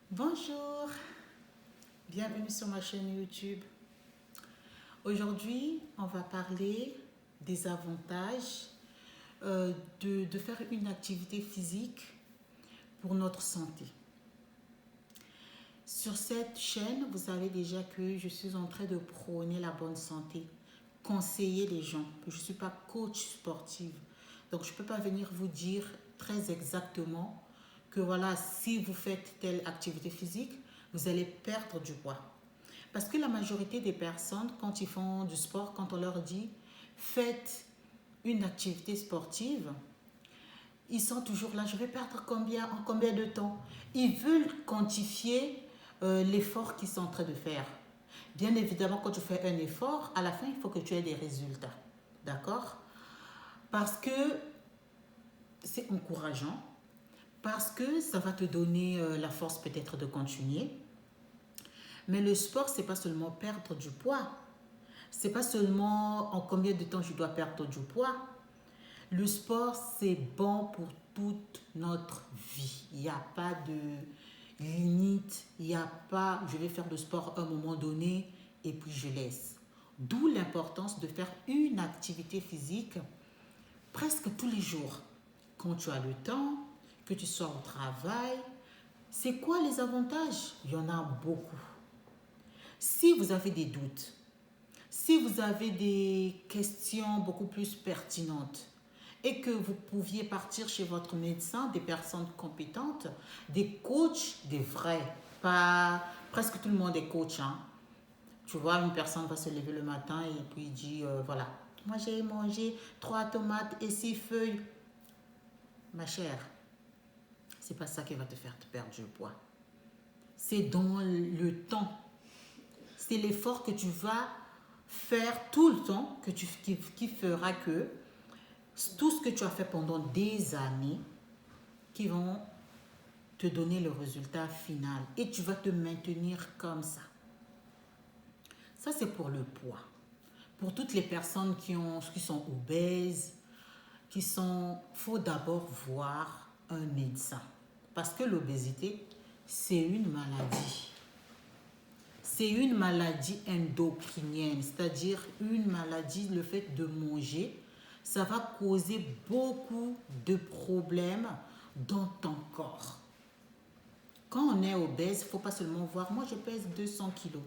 Bonjour, bienvenue sur ma chaîne YouTube. Aujourd'hui, on va parler des avantages de faire une activité physique pour notre santé. Sur cette chaîne, vous savez déjà que je suis en train de prôner la bonne santé, conseiller les gens. Je ne suis pas coach sportive, donc je ne peux pas venir vous dire très exactement que voilà, si vous faites telle activité physique, vous allez perdre du poids. Parce que la majorité des personnes, quand ils font du sport, quand on leur dit faites une activité sportive, ils sont toujours là, je vais perdre en combien de temps? Ils veulent quantifier l'effort qu'ils sont en train de faire. Bien évidemment, quand tu fais un effort, à la fin, il faut que tu aies des résultats. D'accord? Parce que c'est encourageant, parce que ça va te donner la force peut-être de continuer. Mais le sport, c'est pas seulement perdre du poids. C'est pas seulement en combien de temps je dois perdre du poids. Le sport, c'est bon pour toute notre vie. Il n'y a pas de limite. Il n'y a pas, je vais faire de sport à un moment donné et puis je laisse. D'où l'importance de faire une activité physique presque tous les jours. Quand tu as le temps, que tu sois au travail. C'est quoi les avantages? Il y en a beaucoup. Si vous avez des doutes, si vous avez des questions beaucoup plus pertinentes et que vous pouviez partir chez votre médecin, des personnes compétentes, des coachs, des vrais, pas presque tout le monde est coach. Hein. Tu vois, une personne va se lever le matin et puis il dit voilà, moi j'ai mangé 3 tomates et 6 feuilles. Ma chère, c'est pas ça qui va te faire te perdre du poids. C'est dans le temps. C'est l'effort que tu vas faire tout le temps qui fera que tout ce que tu as fait pendant des années qui vont te donner le résultat final et tu vas te maintenir comme ça. Ça, c'est pour le poids. Pour toutes les personnes qui sont obèses, faut d'abord voir un médecin. Parce que l'obésité, c'est une maladie. C'est une maladie endocrinienne, c'est-à-dire une maladie, le fait de manger, ça va causer beaucoup de problèmes dans ton corps. Quand on est obèse, il ne faut pas seulement voir, moi je pèse 200 kilos.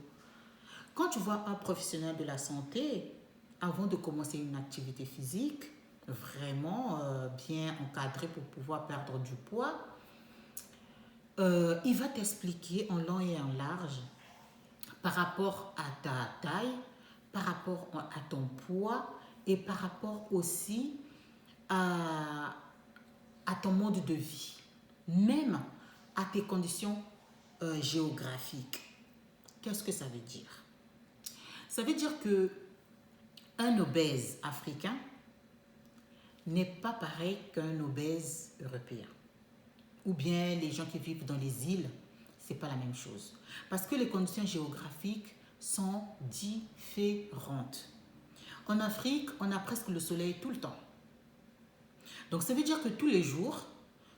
Quand tu vois un professionnel de la santé, avant de commencer une activité physique, vraiment bien encadrée pour pouvoir perdre du poids, il va t'expliquer en long et en large par rapport à ta taille, par rapport à ton poids et par rapport aussi à, à ton mode de vie, même à tes conditions géographiques. Qu'est-ce que ça veut dire? Ça veut dire que un obèse africain n'est pas pareil qu'un obèse européen. Ou bien les gens qui vivent dans les îles, c'est pas la même chose. Parce que les conditions géographiques sont différentes. En Afrique, on a presque le soleil tout le temps. Donc ça veut dire que tous les jours,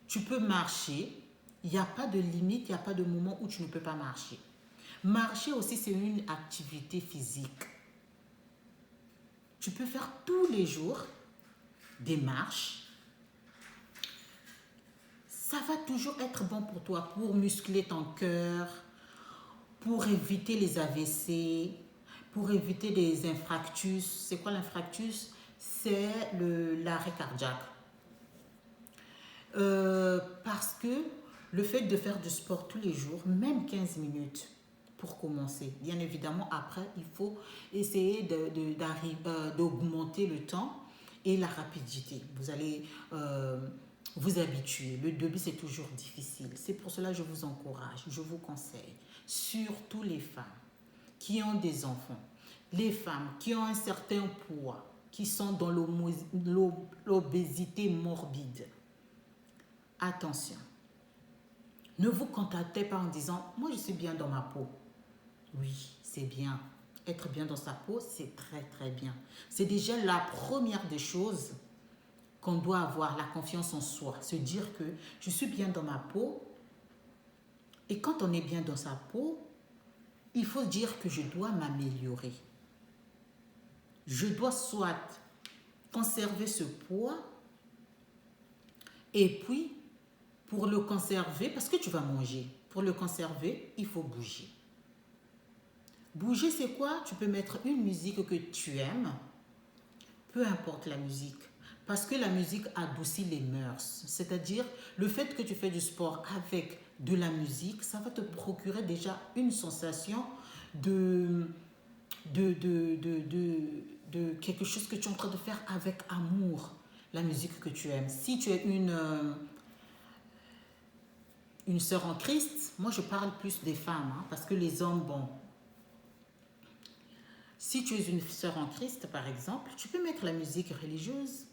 tu peux marcher. Il n'y a pas de limite, il n'y a pas de moment où tu ne peux pas marcher. Marcher aussi, c'est une activité physique. Tu peux faire tous les jours des marches. Ça va toujours être bon pour toi, pour muscler ton cœur, pour éviter les AVC, pour éviter des infarctus. C'est quoi l'infarctus? C'est l'arrêt cardiaque. Parce que le fait de faire du sport tous les jours, même 15 minutes pour commencer, bien évidemment, après, il faut essayer d'augmenter le temps et la rapidité. Vous allez vous habituer. Le début, c'est toujours difficile. C'est pour cela que je vous encourage, je vous conseille, surtout les femmes qui ont des enfants, les femmes qui ont un certain poids, qui sont dans l'obésité morbide. Attention, ne vous contentez pas en disant « moi je suis bien dans ma peau ». Oui, c'est bien. Être bien dans sa peau, c'est très très bien. C'est déjà la première des choses qu'on doit avoir, la confiance en soi. Se dire que je suis bien dans ma peau, Et quand on est bien dans sa peau, il faut dire que je dois m'améliorer. Je dois soit conserver ce poids et puis pour le conserver, parce que tu vas manger, pour le conserver, il faut bouger. Bouger, c'est quoi? Tu peux mettre une musique que tu aimes, peu importe la musique, parce que la musique adoucit les mœurs. C'est-à-dire, le fait que tu fais du sport avec de la musique, ça va te procurer déjà une sensation de, de quelque chose que tu es en train de faire avec amour, la musique que tu aimes. Si tu es une sœur en Christ, moi je parle plus des femmes, hein, parce que les hommes, bon, si tu es une sœur en Christ, par exemple, tu peux mettre la musique religieuse.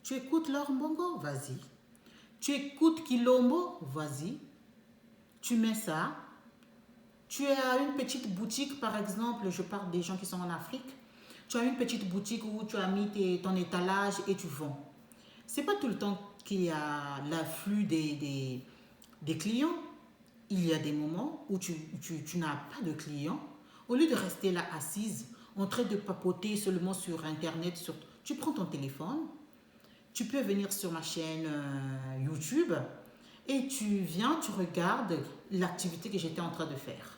Tu écoutes leur bongo, vas-y. Tu écoutes Kilombo, vas-y. Tu mets ça. Tu es à une petite boutique, par exemple, je parle des gens qui sont en Afrique. Tu as une petite boutique où tu as mis ton étalage et tu vends. C'est pas tout le temps qu'il y a l'afflux des clients. Il y a des moments où tu n'as pas de clients. Au lieu de rester là assise, en train de papoter seulement sur Internet, tu prends ton téléphone, tu peux venir sur ma chaîne YouTube et tu viens, tu regardes l'activité que j'étais en train de faire.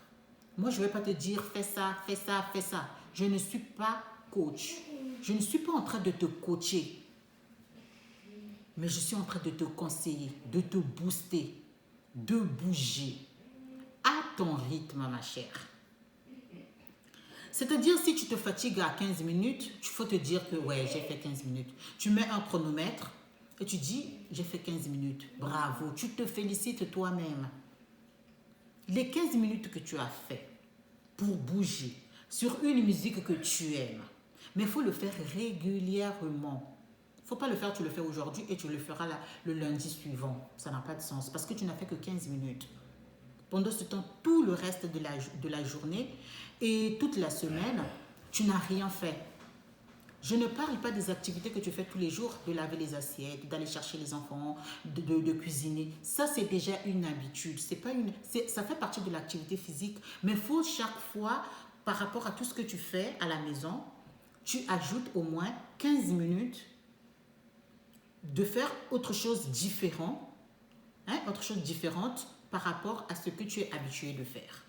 Moi, je ne vais pas te dire fais ça, fais ça, fais ça. Je ne suis pas coach. Je ne suis pas en train de te coacher. Mais je suis en train de te conseiller, de te booster, de bouger à ton rythme, ma chère. C'est-à-dire, si tu te fatigues à 15 minutes, il faut te dire que ouais, j'ai fait 15 minutes. Tu mets un chronomètre et tu dis, j'ai fait 15 minutes. Bravo, tu te félicites toi-même. Les 15 minutes que tu as fait pour bouger sur une musique que tu aimes, mais il faut le faire régulièrement. Il ne faut pas le faire, tu le fais aujourd'hui et tu le feras le lundi suivant. Ça n'a pas de sens parce que tu n'as fait que 15 minutes. Pendant ce temps, tout le reste de la journée et toute la semaine, tu n'as rien fait. Je ne parle pas des activités que tu fais tous les jours, de laver les assiettes, d'aller chercher les enfants, de cuisiner. Ça, c'est déjà une habitude. Ça fait partie de l'activité physique, mais il faut chaque fois, par rapport à tout ce que tu fais à la maison, tu ajoutes au moins 15 minutes de faire autre chose différent, autre chose différente par rapport à ce que tu es habitué de faire.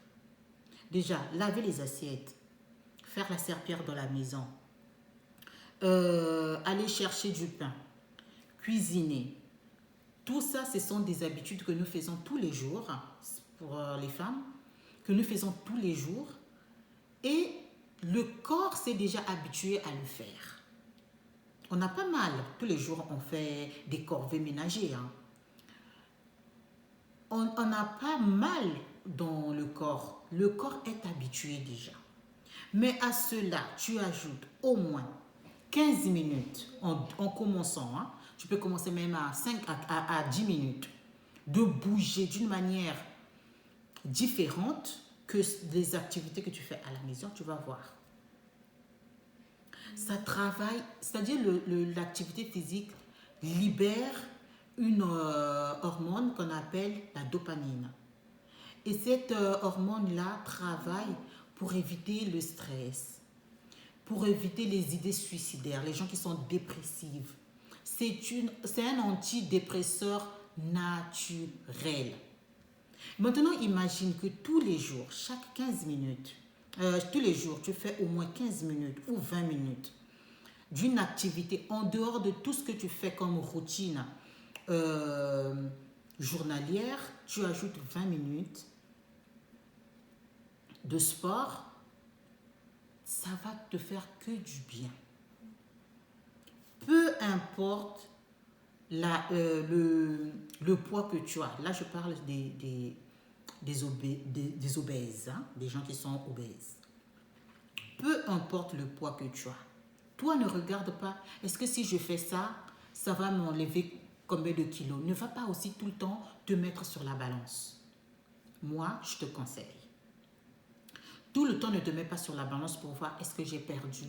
Déjà, laver les assiettes, faire la serpillière dans la maison, aller chercher du pain, cuisiner. Tout ça, ce sont des habitudes que nous faisons tous les jours, pour les femmes, que nous faisons tous les jours. Et le corps s'est déjà habitué à le faire. On a pas mal. Tous les jours, on fait des corvées ménagères. Hein. On n'a pas mal dans le corps. Le corps est habitué déjà. Mais à cela, tu ajoutes au moins 15 minutes en commençant. Hein. Tu peux commencer même à 10 minutes de bouger d'une manière différente que les activités que tu fais à la maison, tu vas voir. Ça travaille, c'est-à-dire l'activité physique libère une hormone qu'on appelle la dopamine. Et cette hormone-là travaille pour éviter le stress, pour éviter les idées suicidaires, les gens qui sont dépressifs. C'est un antidépresseur naturel. Maintenant, imagine que tous les jours, chaque 15 minutes, tous les jours, tu fais au moins 15 minutes ou 20 minutes d'une activité en dehors de tout ce que tu fais comme routine journalière. Tu ajoutes 20 minutes de sport, ça va te faire que du bien. Peu importe le poids que tu as. Là, je parle des obèses, hein, des gens qui sont obèses. Peu importe le poids que tu as. Toi, ne regarde pas, est-ce que si je fais ça, ça va m'enlever combien de kilos? Ne va pas aussi tout le temps te mettre sur la balance. Moi, je te conseille. Tout le temps, ne te mets pas sur la balance pour voir est-ce que j'ai perdu,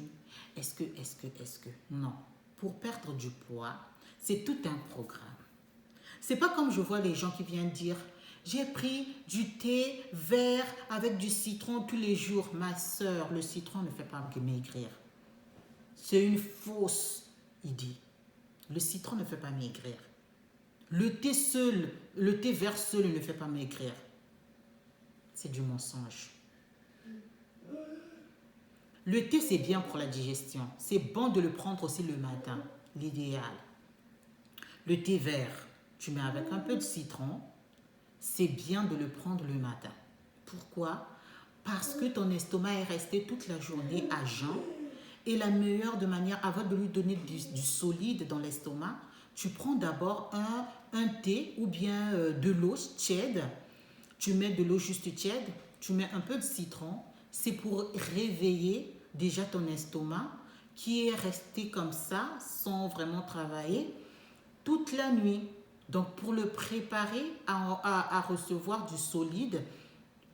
est-ce que. Non. Pour perdre du poids, c'est tout un programme. C'est pas comme je vois les gens qui viennent dire J'ai pris du thé vert avec du citron tous les jours. Ma soeur, le citron ne fait pas maigrir. C'est une fausse idée. Le citron ne fait pas maigrir. Le thé seul, le thé vert seul ne fait pas maigrir. C'est du mensonge. Le thé, c'est bien pour la digestion. C'est bon de le prendre aussi le matin, l'idéal. Le thé vert, tu mets avec un peu de citron. C'est bien de le prendre le matin. Pourquoi? Parce que ton estomac est resté toute la journée à jeun. Et la meilleure de manière, avant de lui donner du solide dans l'estomac, tu prends d'abord un thé ou bien de l'eau tiède. Tu mets de l'eau juste tiède, tu mets un peu de citron. C'est pour réveiller déjà ton estomac qui est resté comme ça, sans vraiment travailler, toute la nuit. Donc, pour le préparer à recevoir du solide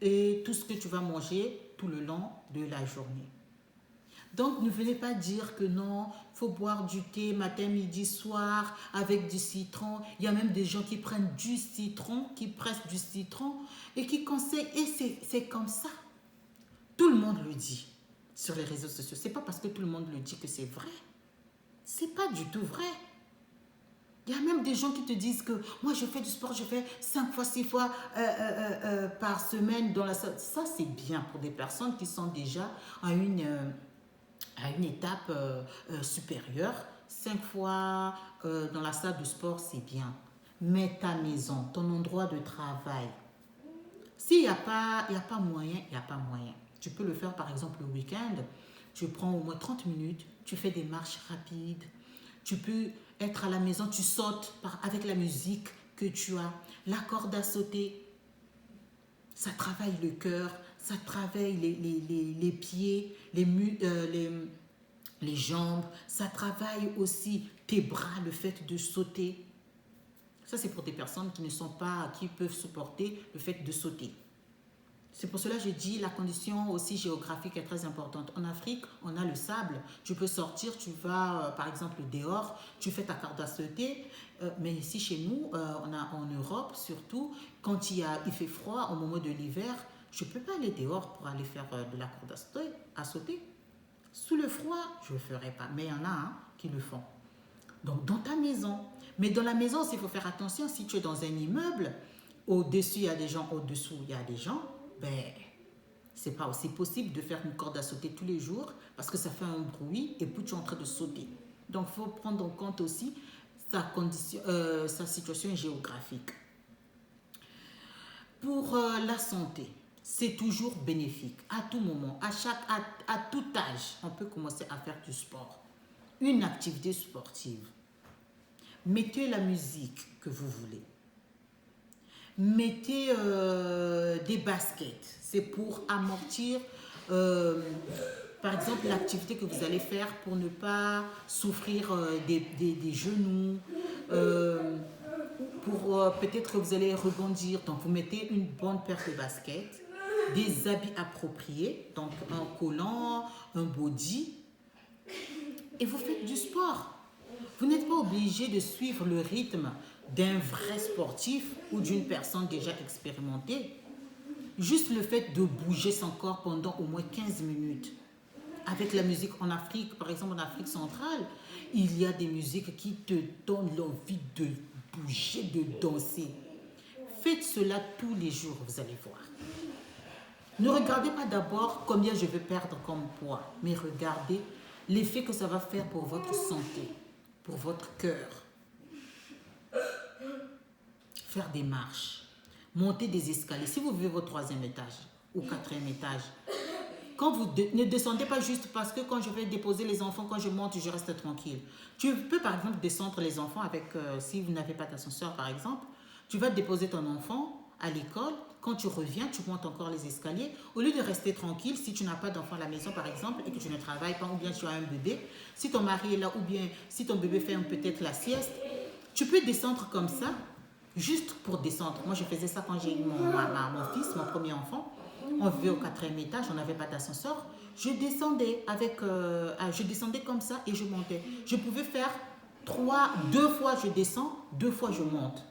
et tout ce que tu vas manger tout le long de la journée. Donc, ne venez pas dire que non, il faut boire du thé matin, midi, soir avec du citron. Il y a même des gens qui prennent du citron, qui pressent du citron et qui conseillent. Et c'est comme ça. Tout le monde le dit sur les réseaux sociaux. Ce n'est pas parce que tout le monde le dit que c'est vrai. Ce n'est pas du tout vrai. Il y a même des gens qui te disent que moi je fais du sport, je fais 5 fois, 6 fois par semaine dans la salle. Ça c'est bien pour des personnes qui sont déjà à une étape supérieure. 5 fois dans la salle de sport, c'est bien. Mais ta maison, ton endroit de travail, s'il n'y a pas moyen, il n'y a pas moyen. Tu peux le faire par exemple le week-end. Tu prends au moins 30 minutes, tu fais des marches rapides. Tu peux être à la maison, tu sautes avec la musique que tu as. La corde à sauter, ça travaille le cœur, ça travaille les pieds, les jambes, ça travaille aussi tes bras, le fait de sauter. Ça, c'est pour des personnes qui peuvent supporter le fait de sauter. C'est pour cela que je dis la condition aussi géographique est très importante. En Afrique, on a le sable. Tu peux sortir, tu vas par exemple dehors, tu fais ta corde à sauter. Mais ici chez nous, en Europe surtout, quand il fait froid au moment de l'hiver, je ne peux pas aller dehors pour aller faire de la corde à sauter. Sous le froid, je ne le ferai pas. Mais il y en a qui le font. Donc dans ta maison. Mais dans la maison, il faut faire attention. Si tu es dans un immeuble, au-dessus il y a des gens, au-dessous il y a des gens. C'est pas aussi possible de faire une corde à sauter tous les jours parce que ça fait un bruit et puis tu es en train de sauter. Donc, il faut prendre en compte aussi sa situation géographique. Pour la santé, c'est toujours bénéfique. À tout moment, à tout âge, on peut commencer à faire du sport. Une activité sportive. Mettez la musique que vous voulez. Mettez des baskets. C'est pour amortir, par exemple, l'activité que vous allez faire pour ne pas souffrir des genoux. Pour peut-être que vous allez rebondir. Donc, vous mettez une bonne paire de baskets, des habits appropriés, donc un collant, un body, et vous faites du sport. Vous n'êtes pas obligé de suivre le rythme d'un vrai sportif ou d'une personne déjà expérimentée. Juste le fait de bouger son corps pendant au moins 15 minutes. Avec la musique en Afrique, par exemple en Afrique centrale, il y a des musiques qui te donnent l'envie de bouger, de danser. Faites cela tous les jours, vous allez voir. Ne regardez pas d'abord combien je vais perdre comme poids, mais regardez l'effet que ça va faire pour votre santé, pour votre cœur. Faire des marches, monter des escaliers. Si vous vivez au 3e étage ou 4e étage, quand vous ne descendez pas juste parce que quand je vais déposer les enfants, quand je monte, je reste tranquille. Tu peux par exemple descendre les enfants avec, si vous n'avez pas d'ascenseur par exemple, tu vas déposer ton enfant à l'école. Quand tu reviens, tu montes encore les escaliers. Au lieu de rester tranquille, si tu n'as pas d'enfant à la maison par exemple et que tu ne travailles pas ou bien tu as un bébé, si ton mari est là ou bien si ton bébé fait peut-être la sieste, tu peux descendre comme ça. Juste pour descendre. Moi, je faisais ça quand j'ai eu mon fils, mon premier enfant. On vivait au 4e étage, on n'avait pas d'ascenseur. Je descendais comme ça et je montais. Je pouvais faire 2 fois je descends, 2 fois je monte.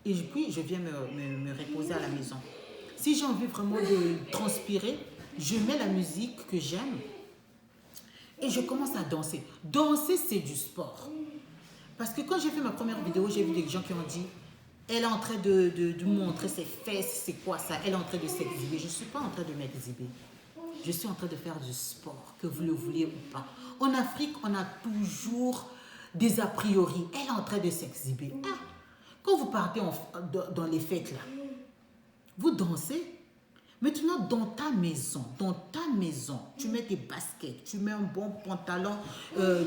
et puis je viens me reposer à la maison. Si j'ai envie vraiment de transpirer, je mets la musique que j'aime et je commence à danser. Danser, c'est du sport. Parce que quand j'ai fait ma première vidéo, j'ai vu des gens qui ont dit, elle est en train de montrer ses fesses, c'est quoi ça? Elle est en train de s'exhiber. Je ne suis pas en train de m'exhiber. Je suis en train de faire du sport, que vous le vouliez ou pas. En Afrique, on a toujours des a priori. Elle est en train de s'exhiber. Ah, quand vous partez dans les fêtes, là, vous dansez. Maintenant, dans ta maison, tu mets tes baskets, tu mets un bon pantalon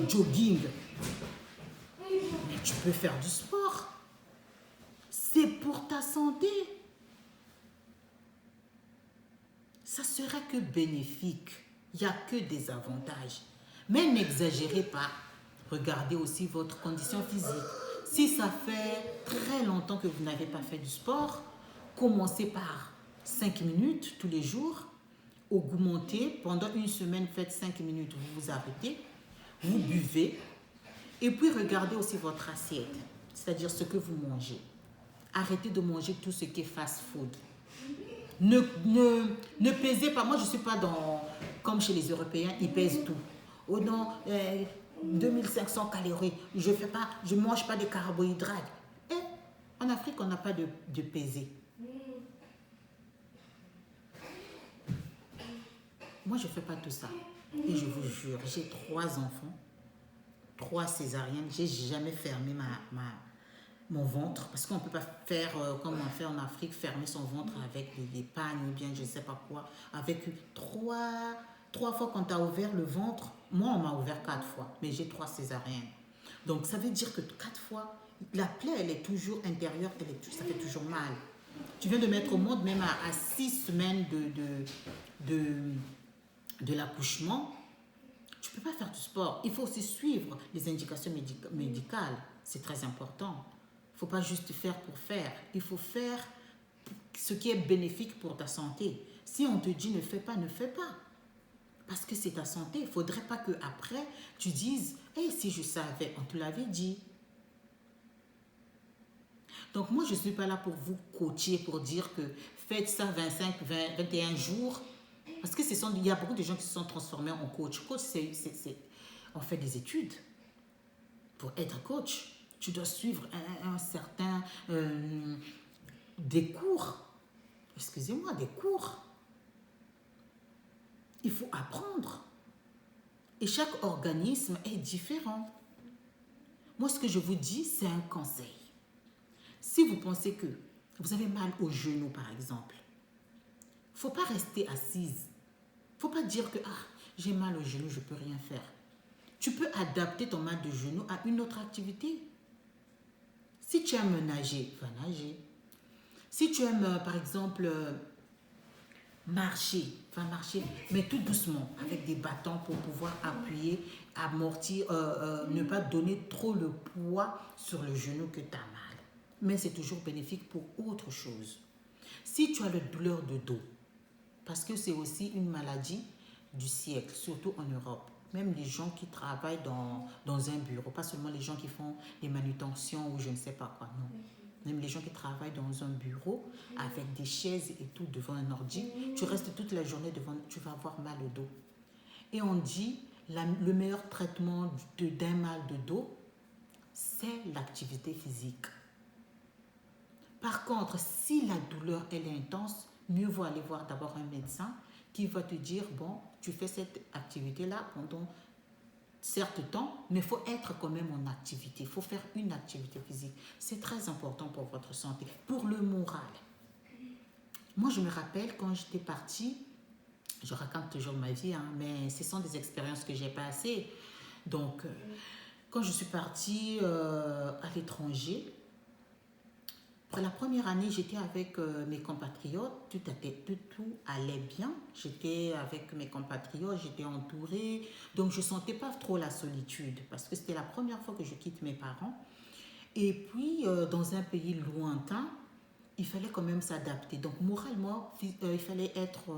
jogging. Mais tu peux faire du sport. C'est pour ta santé. Ça sera que bénéfique. Il n'y a que des avantages. Mais n'exagérez pas. Regardez aussi votre condition physique. Si ça fait très longtemps que vous n'avez pas fait du sport, commencez par 5 minutes tous les jours. Augmentez. Pendant une semaine, faites 5 minutes. Vous vous arrêtez. Vous buvez. Et puis regardez aussi votre assiette. C'est-à-dire ce que vous mangez. Arrêtez de manger tout ce qui est fast-food. Ne pesez pas. Moi, je ne suis pas comme chez les Européens, ils pèsent tout. Oh non, 2500 calories. Je ne mange pas de carbohydrates. Et en Afrique, on n'a pas de peser. Moi, je ne fais pas tout ça. Et je vous jure, j'ai 3 enfants, 3 césariennes. Je n'ai jamais fermé mon ventre, parce qu'on ne peut pas faire comme on fait en Afrique, fermer son ventre avec des pagnes ou bien je ne sais pas quoi. Avec 3 fois qu'on t'a ouvert le ventre, moi on m'a ouvert 4 fois, mais j'ai 3 césariennes. Donc ça veut dire que 4 fois, la plaie elle est toujours intérieure, ça fait toujours mal. Tu viens de mettre au monde, même à 6 semaines de l'accouchement, tu ne peux pas faire du sport. Il faut aussi suivre les indications médicales, c'est très important. Il ne faut pas juste faire pour faire. Il faut faire ce qui est bénéfique pour ta santé. Si on te dit ne fais pas, ne fais pas. Parce que c'est ta santé. Il ne faudrait pas qu'après, tu dises « Hey, si je savais, on te l'avait dit. » Donc moi, je ne suis pas là pour vous coacher, pour dire que faites ça 25, 20, 21 jours. Parce que il y a beaucoup de gens qui se sont transformés en coach. Coach, on fait des études pour être coach. Tu dois suivre un certain... des cours. Excusez-moi, des cours. Il faut apprendre. Et chaque organisme est différent. Moi, ce que je vous dis, c'est un conseil. Si vous pensez que vous avez mal au genou, par exemple, il ne faut pas rester assise. Il ne faut pas dire que j'ai mal au genou, je ne peux rien faire. Tu peux adapter ton mal de genou à une autre activité. Si tu aimes nager, va nager. Si tu aimes, par exemple, marcher, va marcher, mais tout doucement, avec des bâtons pour pouvoir appuyer, amortir, ne pas donner trop le poids sur le genou que tu as mal. Mais c'est toujours bénéfique pour autre chose. Si tu as la douleur de dos, parce que c'est aussi une maladie du siècle, surtout en Europe. Même les gens qui travaillent dans un bureau, pas seulement les gens qui font des manutentions ou je ne sais pas quoi, non. Même les gens qui travaillent dans un bureau avec des chaises et tout devant un ordi, tu restes toute la journée devant, tu vas avoir mal au dos. Et on dit, le meilleur traitement d'un mal de dos, c'est l'activité physique. Par contre, si la douleur elle est intense, mieux vaut aller voir d'abord un médecin qui va te dire, bon, tu fais cette activité-là pendant certes temps, mais il faut être quand même en activité. Il faut faire une activité physique. C'est très important pour votre santé, pour le moral. Moi, je me rappelle quand j'étais partie, je raconte toujours ma vie, mais ce sont des expériences que j'ai passées. Donc, quand je suis partie à l'étranger, pour la première année, j'étais avec mes compatriotes, tout allait bien. J'étais avec mes compatriotes, j'étais entourée, donc je ne sentais pas trop la solitude parce que c'était la première fois que je quitte mes parents. Et puis, dans un pays lointain, il fallait quand même s'adapter. Donc, moralement, il fallait être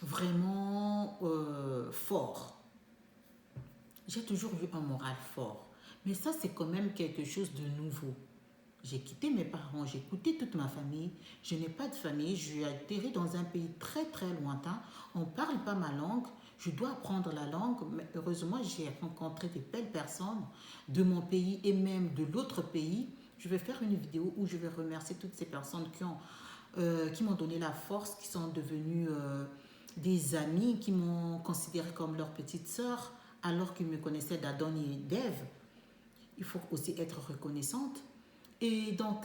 vraiment fort. J'ai toujours vu un moral fort. Mais ça, c'est quand même quelque chose de nouveau. J'ai quitté mes parents, j'ai quitté toute ma famille. Je n'ai pas de famille. Je suis atterri dans un pays très très lointain. On ne parle pas ma langue. Je dois apprendre la langue. Mais heureusement, j'ai rencontré des belles personnes de mon pays et même de l'autre pays. Je vais faire une vidéo où je vais remercier toutes ces personnes qui m'ont donné la force, qui sont devenues des amis, qui m'ont considéré comme leur petite sœur, alors qu'ils me connaissaient d'Adam et d'Ève. Il faut aussi être reconnaissante. Et donc,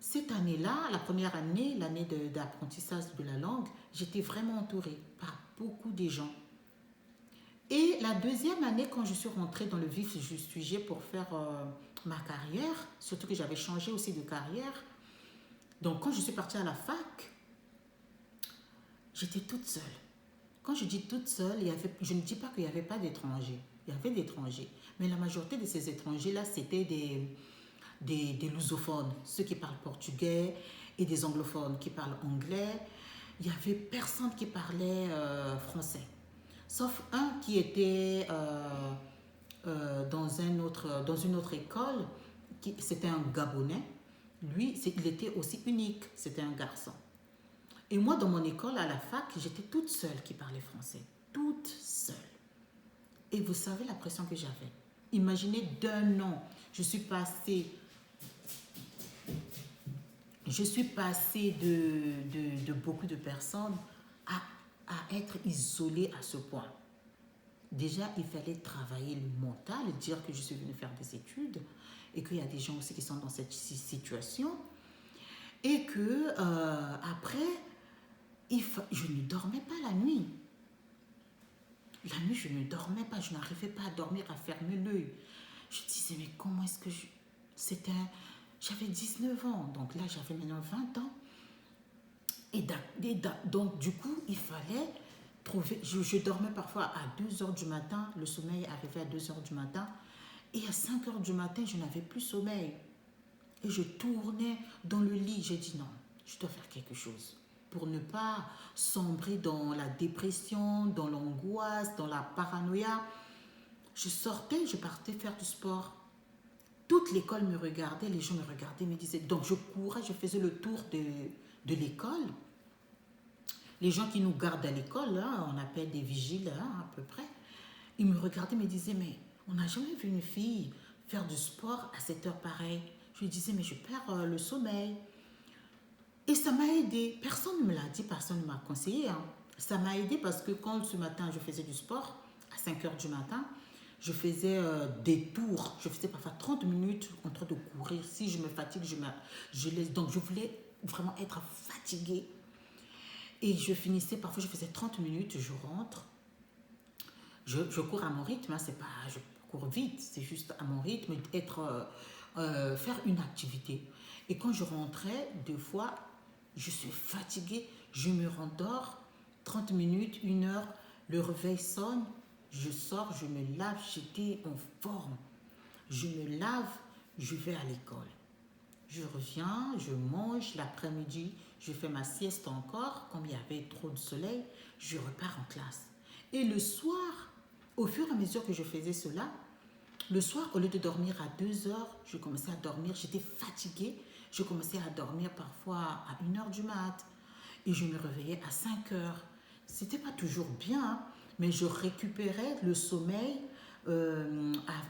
cette année-là, la première année, l'année d'apprentissage de la langue, j'étais vraiment entourée par beaucoup de gens. Et la deuxième année, quand je suis rentrée dans le vif du sujet pour faire ma carrière, surtout que j'avais changé aussi de carrière, donc quand je suis partie à la fac, j'étais toute seule. Quand je dis toute seule, je ne dis pas qu'il n'y avait pas d'étrangers. Il y avait d'étrangers. Mais la majorité de ces étrangers-là, c'était des lusophones, ceux qui parlent portugais, et des anglophones qui parlent anglais. Il n'y avait personne qui parlait français. Sauf un qui était dans une autre école, c'était un Gabonais. Lui, il était aussi unique, c'était un garçon. Et moi, dans mon école, à la fac, j'étais toute seule qui parlait français. Toute seule. Et vous savez la pression que j'avais. Imaginez d'un an, je suis passée de beaucoup de personnes à être isolée à ce point. Déjà, il fallait travailler le mental, dire que je suis venue faire des études et qu'il y a des gens aussi qui sont dans cette situation. Et que après, je ne dormais pas la nuit. La nuit, je ne dormais pas, je n'arrivais pas à dormir, à fermer l'œil. Je disais, mais comment est-ce que j'avais 19 ans, donc là, j'avais maintenant 20 ans. Et donc, du coup, il fallait trouver... Je dormais parfois à 2 heures du matin, le sommeil arrivait à 2 heures du matin, et à 5 heures du matin, je n'avais plus sommeil. Et je tournais dans le lit, j'ai dit non, je dois faire quelque chose pour ne pas sombrer dans la dépression, dans l'angoisse, dans la paranoïa. Je sortais, je partais faire du sport. Toute l'école me regardait, les gens me regardaient, me disaient... Donc je courais, je faisais le tour de l'école. Les gens qui nous gardent à l'école, hein, on appelle des vigiles hein, à peu près, ils me regardaient, me disaient, mais on n'a jamais vu une fille faire du sport à cette heure pareille. Je lui disais, mais je perds le sommeil. Et ça m'a aidé. Personne ne me l'a dit, personne ne m'a conseillé. Hein. Ça m'a aidé parce que quand ce matin, je faisais du sport, à 5 heures du matin, je faisais des tours. Je faisais parfois 30 minutes en train de courir. Si je me fatigue, je laisse. Donc, je voulais vraiment être fatiguée. Et je finissais, parfois je faisais 30 minutes, je rentre. Je cours à mon rythme, hein, c'est pas, je cours vite, c'est juste à mon rythme, faire une activité. Et quand je rentrais, des fois, je suis fatiguée, je me rendors, 30 minutes, 1 heure, le réveil sonne, je sors, je me lave, j'étais en forme. Je me lave, je vais à l'école. Je reviens, je mange l'après-midi, je fais ma sieste encore, comme il y avait trop de soleil, je repars en classe. Et le soir, au fur et à mesure que je faisais cela, le soir, au lieu de dormir à 2 heures, je commençais à dormir, j'étais fatiguée, je commençais à dormir parfois à 1 heure du mat et je me réveillais à 5 heures. C'était pas toujours bien, hein, mais je récupérais le sommeil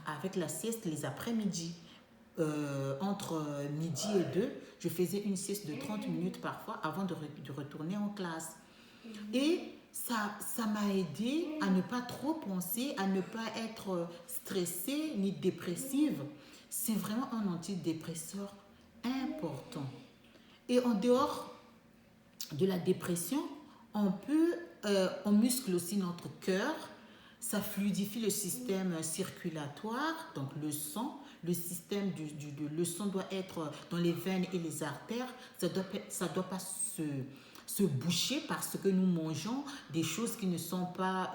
avec la sieste les après-midi. Entre midi et 2, je faisais une sieste de 30 minutes parfois avant de retourner en classe. Et ça m'a aidé à ne pas trop penser, à ne pas être stressée ni dépressive. C'est vraiment un antidépresseur important. Et en dehors de la dépression, on muscle aussi notre cœur, ça fluidifie le système circulatoire, donc le sang. Le système le sang doit être dans les veines et les artères. Ça doit pas se boucher parce que nous mangeons des choses qui ne sont pas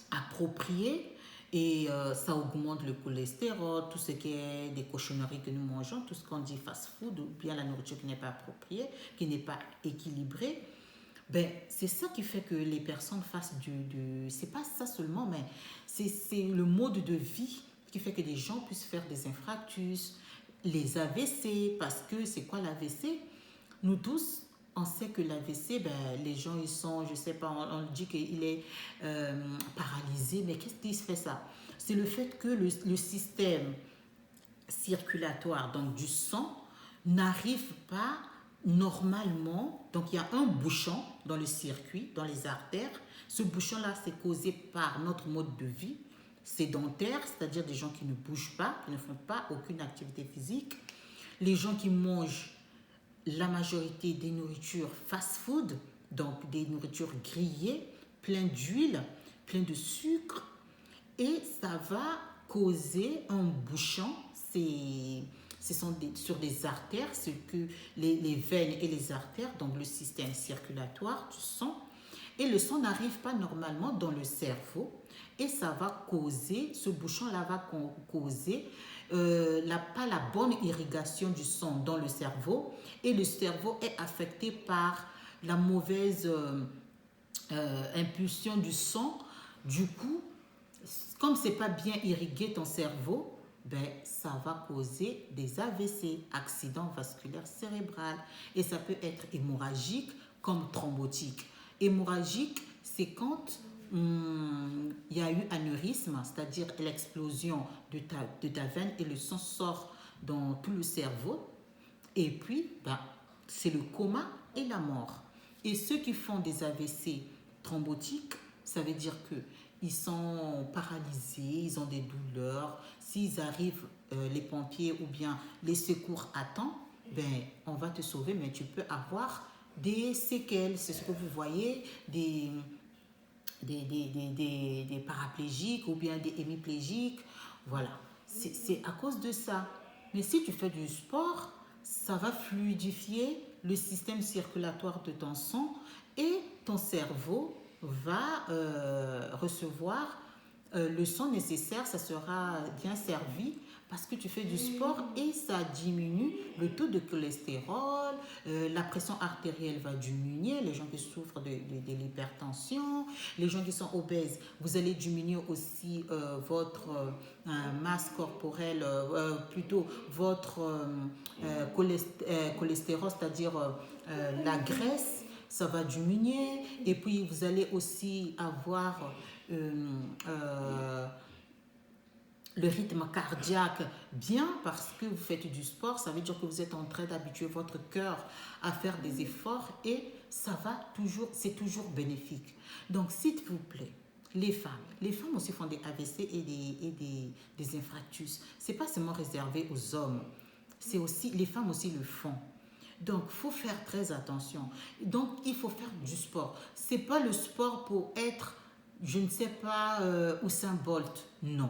appropriées. Et ça augmente le cholestérol, tout ce qui est des cochonneries que nous mangeons, tout ce qu'on dit fast-food ou bien la nourriture qui n'est pas appropriée, qui n'est pas équilibrée. Ben, c'est ça qui fait que les personnes fassent c'est pas ça seulement, mais c'est le mode de vie qui fait que des gens puissent faire des infarctus, les AVC, parce que c'est quoi l'AVC? Nous tous, on sait que l'AVC, ben, les gens, ils sont, je sais pas, on dit qu'il est paralysé, mais qu'est-ce qui se fait ça? C'est le fait que le système circulatoire, donc du sang, n'arrive pas normalement. Donc il y a un bouchon dans le circuit, dans les artères. Ce bouchon-là, c'est causé par notre mode de vie sédentaire, c'est-à-dire des gens qui ne bougent pas, qui ne font pas aucune activité physique. Les gens qui mangent la majorité des nourritures fast-food, donc des nourritures grillées, plein d'huile, plein de sucre, et ça va causer un bouchon. Ce sont sur des artères, ce que les veines et les artères, donc le système circulatoire du sang. Et le sang n'arrive pas normalement dans le cerveau et ça va causer, ce bouchon-là va causer pas la bonne irrigation du sang dans le cerveau et le cerveau est affecté par la mauvaise impulsion du sang. Du coup, comme c'est pas bien irrigué ton cerveau, ben, ça va causer des AVC, accident vasculaire cérébral. Et ça peut être hémorragique comme thrombotique. Hémorragique, c'est quand il y a eu anévrisme, c'est-à-dire l'explosion de ta veine et le sang sort dans tout le cerveau. Et puis, ben, c'est le coma et la mort. Et ceux qui font des AVC thrombotiques, ça veut dire que ils sont paralysés, ils ont des douleurs. S'ils arrivent, les pompiers ou bien les secours à temps, ben, on va te sauver, mais tu peux avoir des séquelles. C'est ce que vous voyez, des paraplégiques ou bien des hémiplégiques. Voilà, c'est à cause de ça. Mais si tu fais du sport, ça va fluidifier le système circulatoire de ton sang et ton cerveau va recevoir le sang nécessaire, ça sera bien servi parce que tu fais du sport et ça diminue le taux de cholestérol, la pression artérielle va diminuer, les gens qui souffrent de l'hypertension, les gens qui sont obèses, vous allez diminuer aussi votre masse corporelle, plutôt votre cholestérol, c'est-à-dire la graisse, ça va diminuer et puis vous allez aussi avoir le rythme cardiaque bien parce que vous faites du sport, ça veut dire que vous êtes en train d'habituer votre cœur à faire des efforts et ça va toujours, c'est toujours bénéfique. Donc s'il vous plaît, les femmes aussi font des AVC et des infarctus. C'est pas seulement réservé aux hommes, c'est aussi, les femmes aussi le font. Donc, il faut faire très attention. Donc, il faut faire du sport. Ce n'est pas le sport pour être, je ne sais pas, Usain Bolt. Non.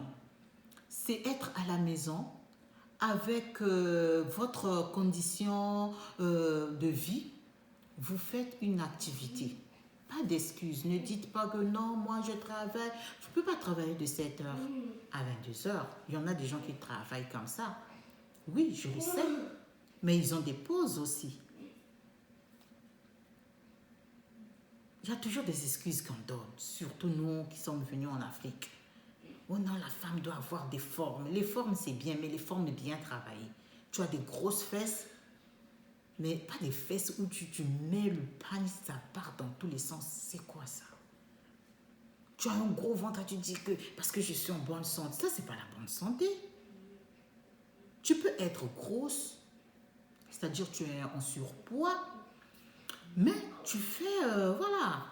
C'est être à la maison avec votre condition de vie. Vous faites une activité. Pas d'excuses. Ne dites pas que non, moi je travaille. Je ne peux pas travailler de 7 heures à 22 heures. Il y en a des gens qui travaillent comme ça. Oui, je le sais. Mais ils ont des pauses aussi. Il y a toujours des excuses qu'on donne, surtout nous qui sommes venus en Afrique. Oh non, la femme doit avoir des formes. Les formes, c'est bien, mais les formes bien travaillées. Tu as des grosses fesses, mais pas des fesses où tu mets le pain, ça part dans tous les sens. C'est quoi ça? Tu as un gros ventre et tu dis que parce que je suis en bonne santé. Ça, c'est pas la bonne santé. Tu peux être grosse, c'est-à-dire tu es en surpoids, mais tu fais, voilà,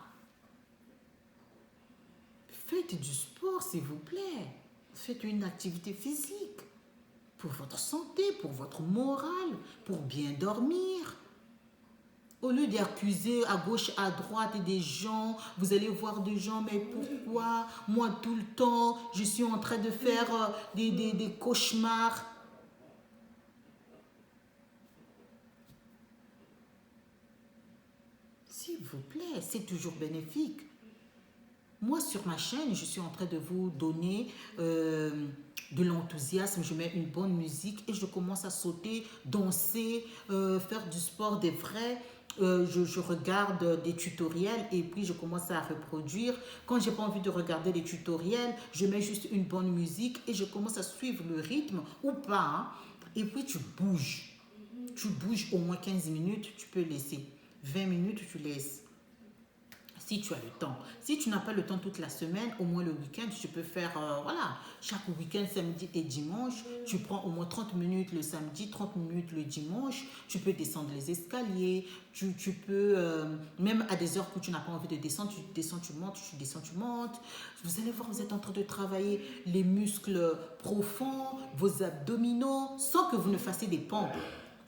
faites du sport s'il vous plaît. Faites une activité physique pour votre santé, pour votre morale, pour bien dormir. Au lieu d'accuser à gauche, à droite des gens, vous allez voir des gens, mais pourquoi moi tout le temps, je suis en train de faire des cauchemars. S'il vous plaît, c'est toujours bénéfique. Moi, sur ma chaîne, je suis en train de vous donner de l'enthousiasme. Je mets une bonne musique et je commence à sauter, danser, faire du sport, des vrais. Je regarde des tutoriels et puis je commence à reproduire. Quand j'ai pas envie de regarder les tutoriels, je mets juste une bonne musique et je commence à suivre le rythme ou pas. Hein. Et puis tu bouges. Tu bouges au moins 15 minutes, tu peux laisser. 20 minutes, tu laisses. Si tu as le temps. Si tu n'as pas le temps toute la semaine, au moins le week-end, tu peux faire, voilà, chaque week-end, samedi et dimanche, tu prends au moins 30 minutes le samedi, 30 minutes le dimanche, tu peux descendre les escaliers, tu peux, même à des heures où tu n'as pas envie de descendre, tu descends, tu montes, tu descends, tu montes. Vous allez voir, vous êtes en train de travailler les muscles profonds, vos abdominaux, sans que vous ne fassiez des pompes.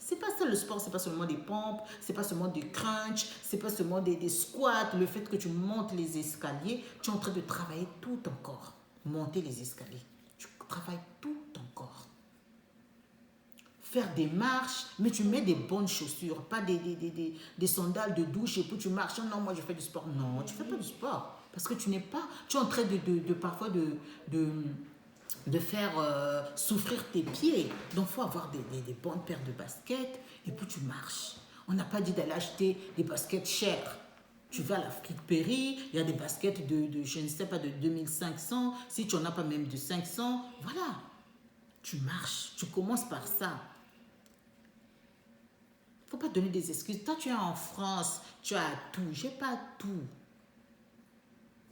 C'est pas ça le sport, c'est pas seulement des pompes, c'est pas seulement des crunchs, c'est pas seulement des squats, le fait que tu montes les escaliers, tu es en train de travailler tout ton corps. Monter les escaliers, tu travailles tout ton corps. Faire des marches, mais tu mets des bonnes chaussures, pas des sandales de douche et puis tu marches. Non, moi je fais du sport. Non, tu fais pas du sport. Parce que tu n'es pas, tu es en train parfois de faire souffrir tes pieds. Donc, il faut avoir des bonnes paires de baskets et puis tu marches. On n'a pas dit d'aller acheter des baskets chères. Tu vas à la friperie, il y a des baskets je ne sais pas, de 2500. Si tu n'en as pas même de 500, voilà. Tu marches, tu commences par ça. Il ne faut pas donner des excuses. Toi, tu es en France, tu as tout. Je n'ai pas tout.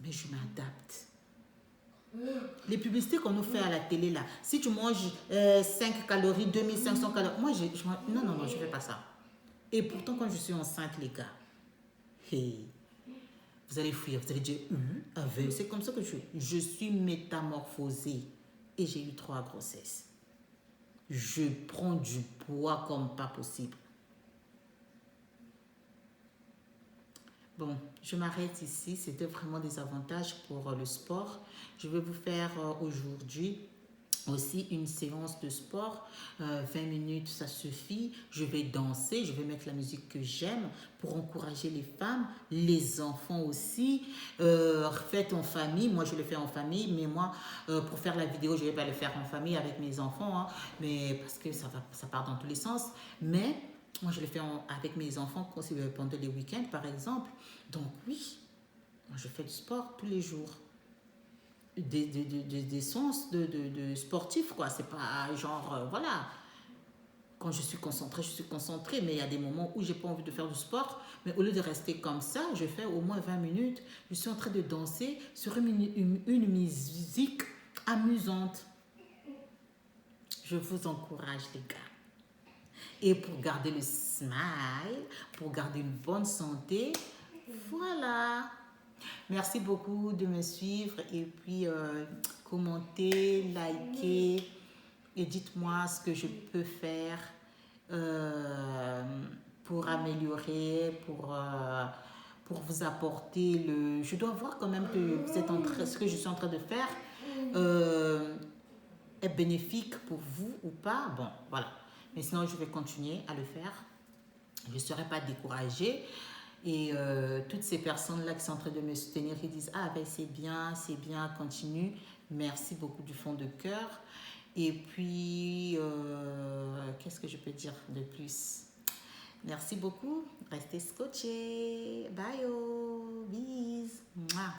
Mais je m'adapte. Les publicités qu'on nous fait à la télé là, si tu manges 5 calories, 2500 calories, moi non, je ne fais pas ça. Et pourtant quand je suis enceinte les gars, hey, vous allez fuir, vous allez dire, c'est comme ça que je suis métamorphosée et j'ai eu 3 grossesses. Je prends du poids comme pas possible. Bon, je m'arrête ici. C'était vraiment des avantages pour le sport. Je vais vous faire aujourd'hui aussi une séance de sport. 20 minutes, ça suffit. Je vais danser, je vais mettre la musique que j'aime pour encourager les femmes, les enfants aussi. Faites en famille. Moi, je le fais en famille, mais moi, pour faire la vidéo, je ne vais pas le faire en famille avec mes enfants, hein, mais parce que ça part dans tous les sens. Mais moi, je le fais avec mes enfants pendant les week-ends, par exemple. Donc oui, moi, je fais du sport tous les jours. Des séances de sportifs, quoi. C'est pas genre, voilà. Quand je suis concentrée, mais il y a des moments où j'ai pas envie de faire du sport. Mais au lieu de rester comme ça, je fais au moins 20 minutes. Je suis en train de danser sur une musique amusante. Je vous encourage, les gars. Et pour garder le smile, pour garder une bonne santé, voilà. Merci beaucoup de me suivre et puis commentez, likez et dites-moi ce que je peux faire pour améliorer, pour vous apporter le... Je dois voir quand même que vous êtes ce que je suis en train de faire est bénéfique pour vous ou pas. Bon, voilà. Mais sinon, je vais continuer à le faire. Je ne serai pas découragée. Et toutes ces personnes-là qui sont en train de me soutenir, qui disent « Ah, ben c'est bien, continue. » Merci beaucoup du fond de cœur. Et puis, qu'est-ce que je peux dire de plus? Merci beaucoup. Restez scotchés. Bye, oh. Bis. Mouah.